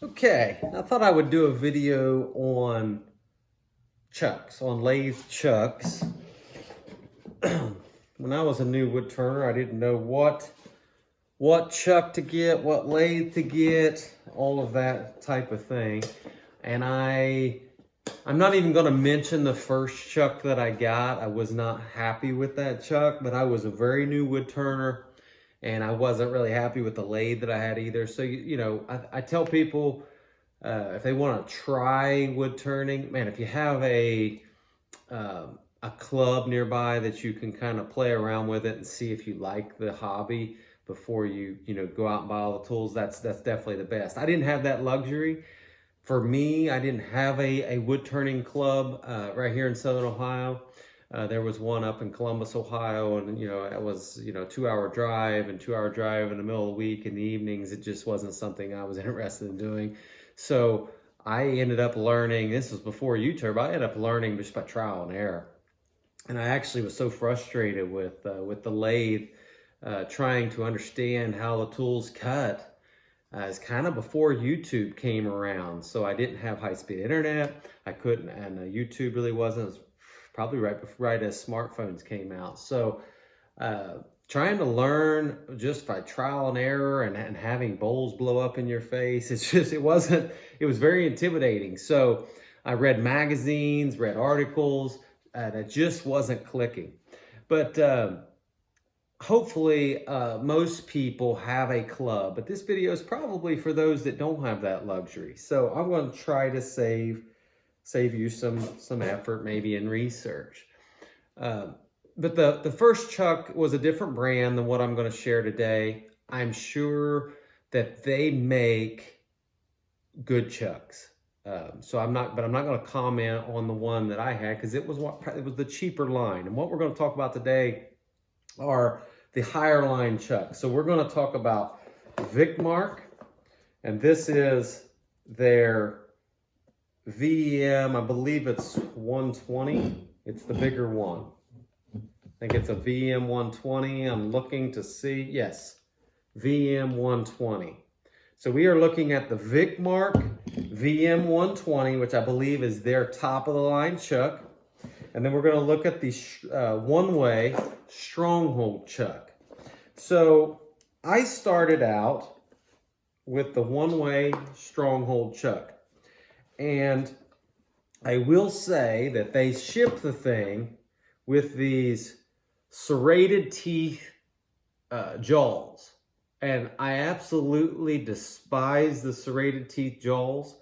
Okay, I thought I would do a video on chucks, on lathe chucks. When I was a new wood turner, I didn't know what chuck to get, what lathe to get, all of that type of thing. And I'm not even going to mention the first chuck that I got. I was not happy with that chuck, but I was a very new wood turner and I wasn't really happy with the lathe that I had either. So, I tell people if they want to try wood turning, man, if you have a club nearby that you can kind of play around with it and see if you like the hobby before you go out and buy all the tools, that's definitely the best. I didn't have that luxury. For me, I didn't have a wood turning club right here in Southern Ohio. There was one up in Columbus, Ohio, and it was 2-hour drive and 2-hour drive in the middle of the week in the evenings. It just wasn't something I was interested in doing. So I ended up learning. This was before U-turn. I ended up learning just by trial and error. And I actually was so frustrated with the lathe, trying to understand how the tools cut. It's kind of before YouTube came around, so I didn't have high-speed internet. I couldn't, and YouTube really wasn't. It was probably right as smartphones came out. So trying to learn just by trial and error and having bowls blow up in your face, it was very intimidating. So I read magazines, read articles, and it just wasn't clicking. But hopefully most people have a club, but this video is probably for those that don't have that luxury. So I'm going to try to save you some effort, maybe in research. But the first chuck was a different brand than what I'm going to share today. I'm sure that they make good chucks. So I'm not going to comment on the one that I had because it was the cheaper line. And what we're going to talk about today are the higher line chucks. So we're going to talk about Vicmarc, and this is their VM, I believe it's 120. It's the bigger one. I think it's a VM-120. I'm looking to see, yes, VM-120. So we are looking at the Vicmarc VM-120, which I believe is their top of the line chuck. And then we're going to look at the Oneway Stronghold chuck. So I started out with the Oneway Stronghold chuck. And I will say that they ship the thing with these serrated teeth jaws. And I absolutely despise the serrated teeth jaws.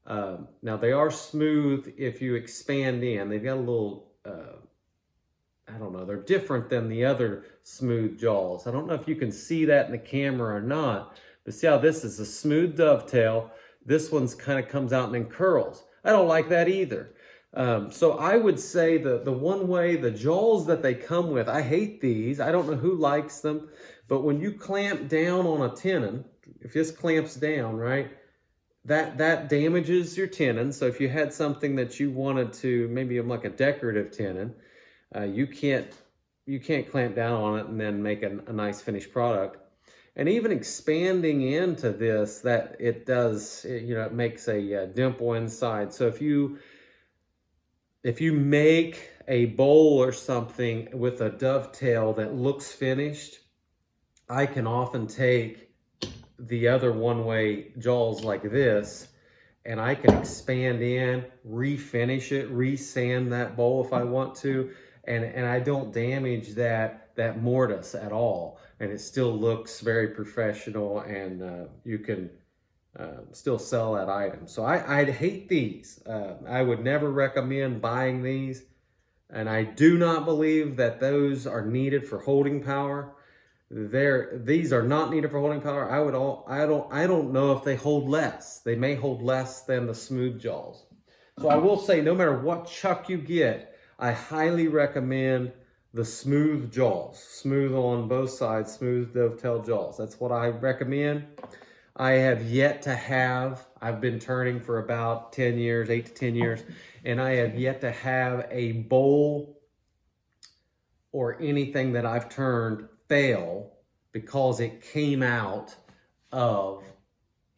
Now they are smooth if you expand in. They've got a little, I don't know, they're different than the other smooth jaws. I don't know if you can see that in the camera or not, but see how this is a smooth dovetail. This one's kind of comes out and then curls. I don't like that either. So I would say the Oneway, the jaws that they come with, I hate these. I don't know who likes them, but when you clamp down on a tenon, if this clamps down, right, that damages your tenon. So if you had something that you wanted to, maybe like a decorative tenon, you can't clamp down on it and then make a nice finished product. And even expanding into this, that it does, it makes a dimple inside. So if you make a bowl or something with a dovetail that looks finished, I can often take the other Oneway jaws like this, and I can expand in, refinish it, resand that bowl if I want to, and I don't damage that mortise at all, and it still looks very professional, and you can still sell that item. So I hate these. I would never recommend buying these, and I do not believe that those are needed for holding power. These are not needed for holding power. I don't know if they hold less. They may hold less than the smooth jaws. So I will say, no matter what chuck you get, I highly recommend the smooth jaws. Smooth on both sides, smooth dovetail jaws. That's what I recommend. I have yet to have, I've been turning for about 10 years, 8 to 10 years, and I have yet to have a bowl or anything that I've turned fail because it came out of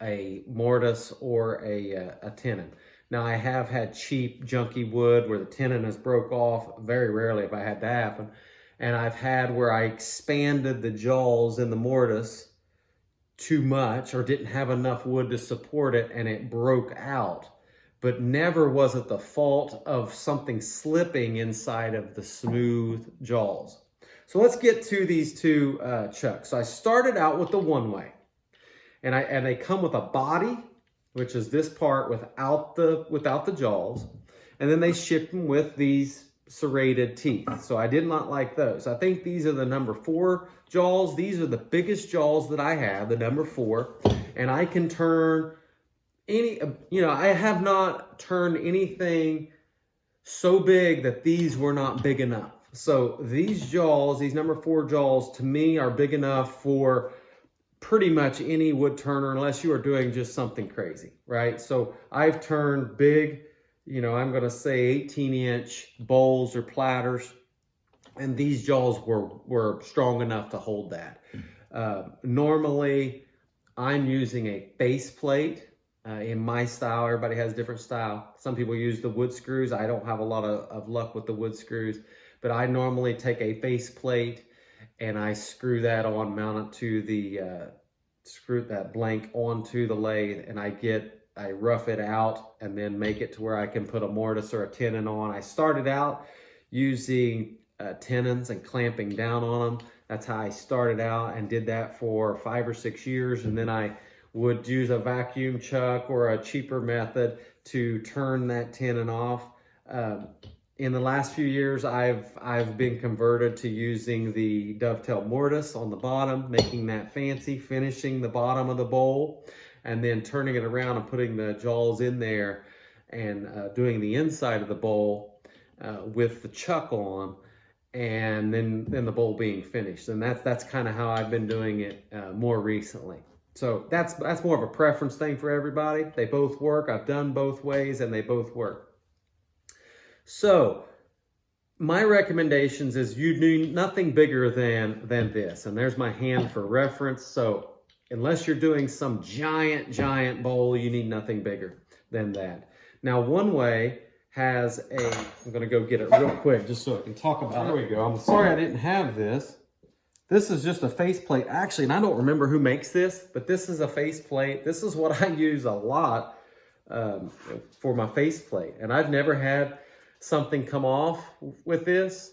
a mortise or a tenon. Now, I have had cheap, junky wood where the tenon has broke off. Very rarely have I had that happen. And I've had where I expanded the jaws in the mortise too much or didn't have enough wood to support it and it broke out. But never was it the fault of something slipping inside of the smooth jaws. So let's get to these two chucks. So I started out with the one-way. And they come with a body, which is this part without the jaws. And then they ship them with these serrated teeth. So I did not like those. I think these are the number 4 jaws. These are the biggest jaws that I have, the number 4. And I can turn any, I have not turned anything so big that these were not big enough. So these jaws, these number 4 jaws, to me are big enough for pretty much any wood turner, unless you are doing just something crazy, right? So I've turned big, I'm going to say 18-inch bowls or platters, and these jaws were strong enough to hold that. Normally, I'm using a faceplate in my style. Everybody has different style. Some people use the wood screws. I don't have a lot of luck with the wood screws, but I normally take a faceplate and I screw that on, mount it to the, screw that blank onto the lathe, and I rough it out and then make it to where I can put a mortise or a tenon on. I started out using tenons and clamping down on them. That's how I started out and did that for 5 or 6 years. And then I would use a vacuum chuck or a cheaper method to turn that tenon off. In the last few years, I've been converted to using the dovetail mortise on the bottom, making that fancy, finishing the bottom of the bowl, and then turning it around and putting the jaws in there and doing the inside of the bowl with the chuck on, and then the bowl being finished. And that's kind of how I've been doing it more recently. So that's more of a preference thing for everybody. They both work. I've done both ways and they both work. So my recommendations is you do nothing bigger than this. And there's my hand for reference. So unless you're doing some giant bowl, you need nothing bigger than that. Now, Oneway has I'm going to go get it real quick just so I can talk about it. There we go. I'm sorry I didn't have this. This is just a faceplate. Actually, and I don't remember who makes this, but this is a faceplate. This is what I use a lot for my faceplate. And I've never had something come off with this.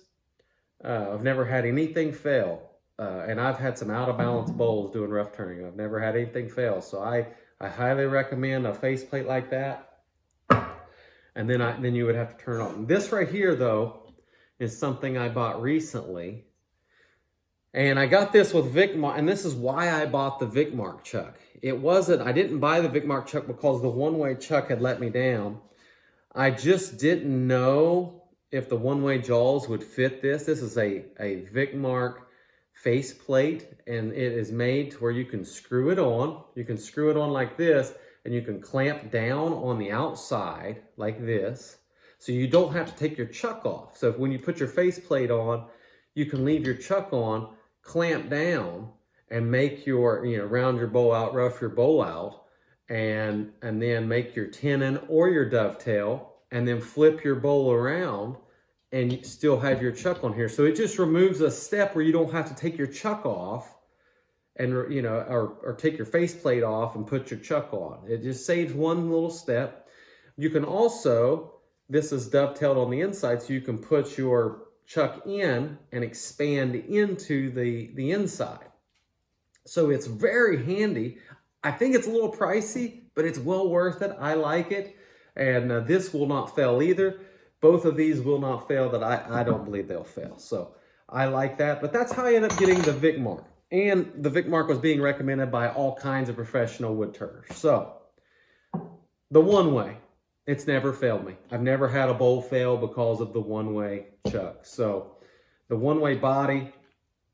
I've never had anything fail. And I've had some out of balance bowls doing rough turning. I've never had anything fail. So I highly recommend a faceplate like that. And then you would have to turn it on. This right here though is something I bought recently. And I got this with Vicmarc, and this is why I bought the Vicmarc chuck. I didn't buy the Vicmarc chuck because the Oneway chuck had let me down. I just didn't know if the Oneway jaws would fit this. This is a Vicmarc faceplate, and it is made to where you can screw it on. You can screw it on like this, and you can clamp down on the outside like this. So you don't have to take your chuck off. So when you put your faceplate on, you can leave your chuck on, clamp down, and make your, round your bowl out, rough your bowl out, and then make your tenon or your dovetail, and then flip your bowl around and you still have your chuck on here. So it just removes a step where you don't have to take your chuck off and, or take your faceplate off and put your chuck on. It just saves one little step. You can also, this is dovetailed on the inside, so you can put your chuck in and expand into the inside. So it's very handy. I think it's a little pricey, but it's well worth it. I like it. And this will not fail either. Both of these will not fail. That I don't believe they'll fail. So I like that. But that's how I ended up getting the Vicmarc. And the Vicmarc was being recommended by all kinds of professional wood turners. So the Oneway, it's never failed me. I've never had a bowl fail because of the Oneway chuck. So the Oneway body,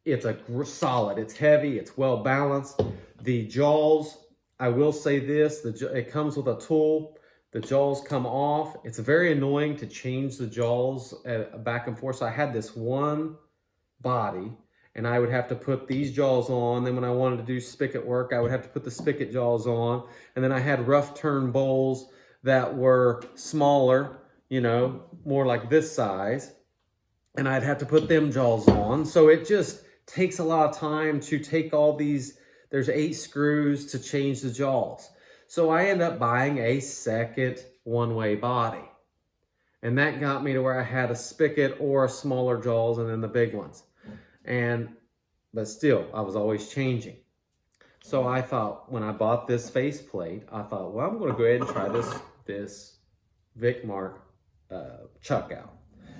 it's solid. It's heavy. It's well balanced. The jaws, I will say this, it comes with a tool. The jaws come off. It's very annoying to change the jaws back and forth. So I had this one body, and I would have to put these jaws on. Then when I wanted to do spigot work, I would have to put the spigot jaws on. And then I had rough turn bowls that were smaller, you know, more like this size, and I'd have to put them jaws on. So it just takes a lot of time to take all these, there's 8 screws to change the jaws. So I end up buying a second one-way body. And that got me to where I had a spigot or a smaller jaws and then the big ones. But still, I was always changing. So I thought, when I bought this faceplate, I thought, well, I'm going to go ahead and try this Vicmarc chuck out.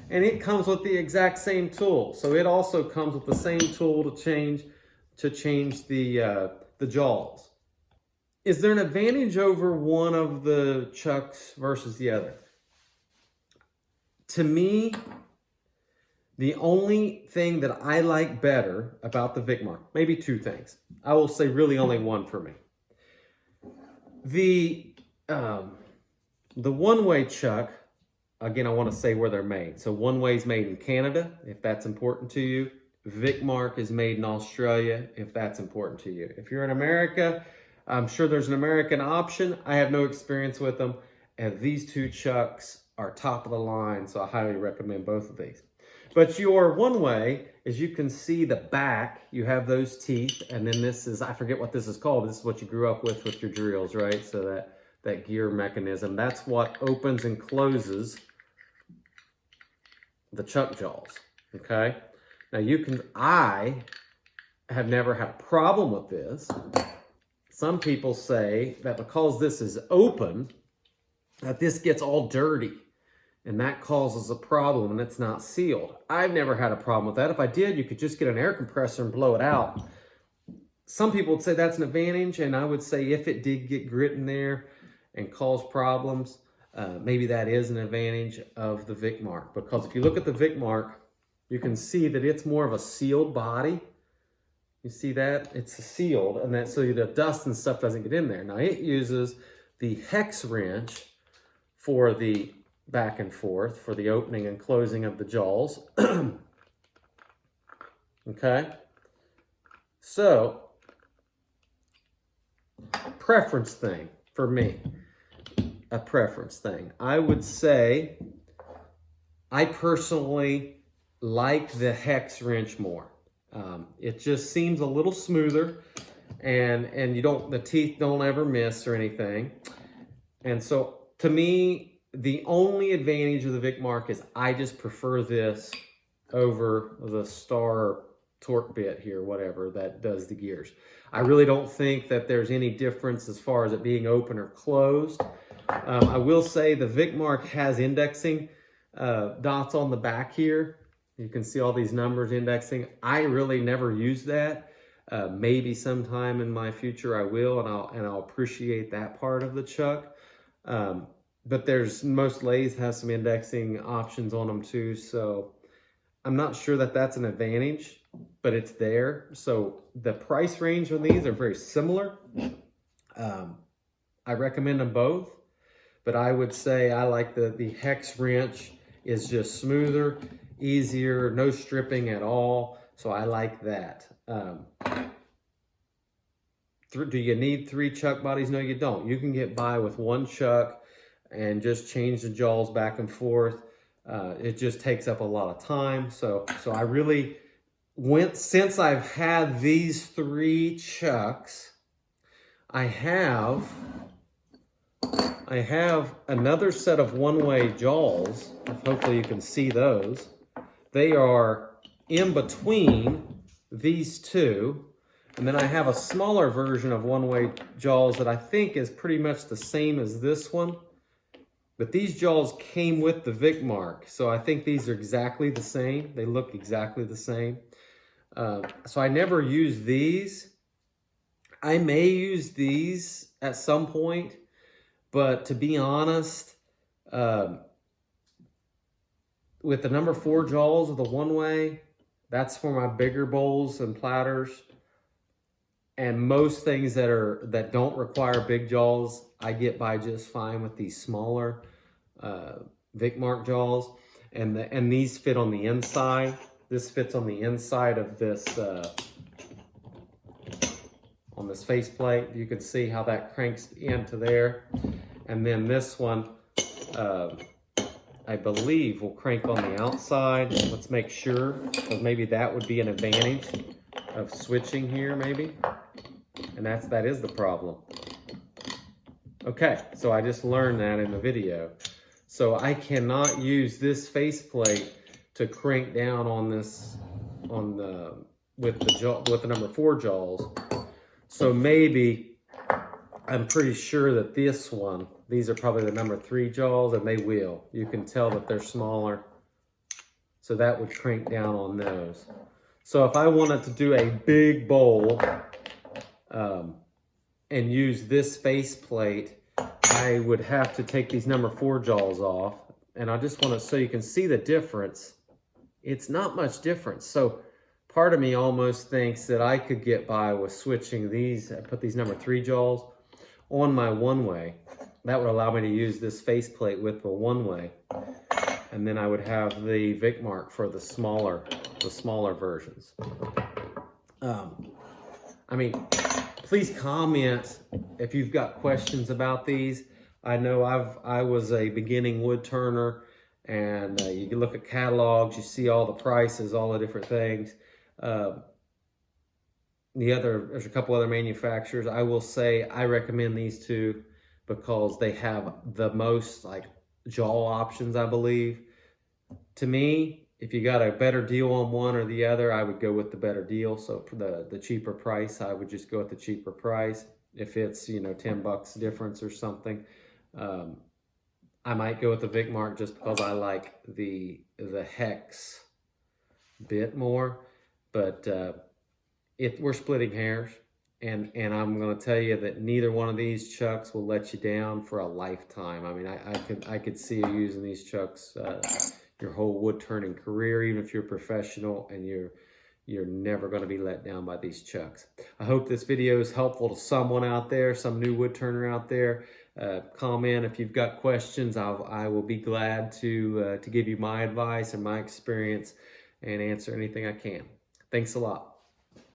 And it comes with the exact same tool. So it also comes with the same tool to change the jaws. Is there an advantage over one of the chucks versus the other? To me, the only thing that I like better about the Vicmarc, maybe 2 things. I will say really only one for me. The one-way chuck, again, I want to say where they're made. So one-way is made in Canada, if that's important to you. Vicmarc is made in Australia, if that's important to you. If you're in America, I'm sure there's an American option. I have no experience with them. And these 2 chucks are top of the line, so I highly recommend both of these. But your one-way, as you can see the back, you have those teeth, and then this is, I forget what this is called, this is what you grew up with your drills, right? So that gear mechanism, that's what opens and closes the chuck jaws, okay? Now I have never had a problem with this. Some people say that because this is open, that this gets all dirty. And that causes a problem and it's not sealed. I've never had a problem with that. If I did, you could just get an air compressor and blow it out. Some people would say that's an advantage, and I would say if it did get grit in there and cause problems, maybe that is an advantage of the Vicmarc. Because if you look at the Vicmarc, you can see that it's more of a sealed body. You see that? It's sealed, and that so the dust and stuff doesn't get in there. Now it uses the hex wrench for the back and forth, for the opening and closing of the jaws. Okay? So, preference thing for me. A preference thing. I would say I personally like the hex wrench more. It just seems a little smoother, and the teeth don't ever miss or anything. And so to me, the only advantage of the Vicmarc is I just prefer this over the Star torque bit here, whatever, that does the gears. I really don't think that there's any difference as far as it being open or closed. I will say the Vicmarc has indexing dots on the back here. You can see all these numbers indexing. I really never use that. Maybe sometime in my future I will, and I'll appreciate that part of the chuck. But most lathes have some indexing options on them too, so I'm not sure that that's an advantage, but it's there. So the price range on these are very similar. I recommend them both, but I would say I like the hex wrench is just smoother, easier, no stripping at all, so I like that. Do you need 3 chuck bodies? No, you don't. You can get by with 1 chuck and just change the jaws back and forth. It just takes up a lot of time. So I really since I've had these 3 chucks, I have another set of one-way jaws. Hopefully you can see those. They are in between these 2. And then I have a smaller version of one-way jaws that I think is pretty much the same as this one. But these jaws came with the Vicmarc, so I think these are exactly the same. They look exactly the same. So I never use these. I may use these at some point, but to be honest, with the number 4 jaws of the one-way, that's for my bigger bowls and platters. And most things that don't require big jaws, I get by just fine with these smaller Vicmarc jaws. And these fit on the inside. This fits on the inside of this on this faceplate. You can see how that cranks into there. And then this one, I believe, will crank on the outside. Let's make sure, because maybe that would be an advantage of switching here, maybe. And that is the problem. Okay, so I just learned that in the video. So I cannot use this faceplate to crank down on this, with the number 4 jaws. So maybe, I'm pretty sure that this one, these are probably the number 3 jaws, and they will. You can tell that they're smaller. So that would crank down on those. So if I wanted to do a big bowl and use this faceplate, I would have to take these number 4 jaws off. And I just want to, so you can see the difference. It's not much difference. So part of me almost thinks that I could get by with switching these, put these number 3 jaws on my Oneway. That would allow me to use this faceplate with the Oneway. And then I would have the Vicmarc for the smaller versions. I mean, please comment if you've got questions about these. I know I was a beginning wood turner, and you can look at catalogs, you see all the prices, all the different things. There's a couple other manufacturers. I will say I recommend these two because they have the most like jaw options, I believe. To me, if you got a better deal on one or the other, I would go with the better deal. So for the cheaper price, I would just go with the cheaper price. If it's, you know, $10 difference or something, I might go with the Vicmarc just because I like the hex bit more. But we're splitting hairs, and I'm going to tell you that neither one of these chucks will let you down for a lifetime. I mean, I could see you using these chucks your whole wood turning career, even if you're professional, and you're never going to be let down by these chucks. I hope this video is helpful to someone out there, some new wood turner out there. Comment if you've got questions. I will be glad to give you my advice and my experience and answer anything I can. Thanks a lot.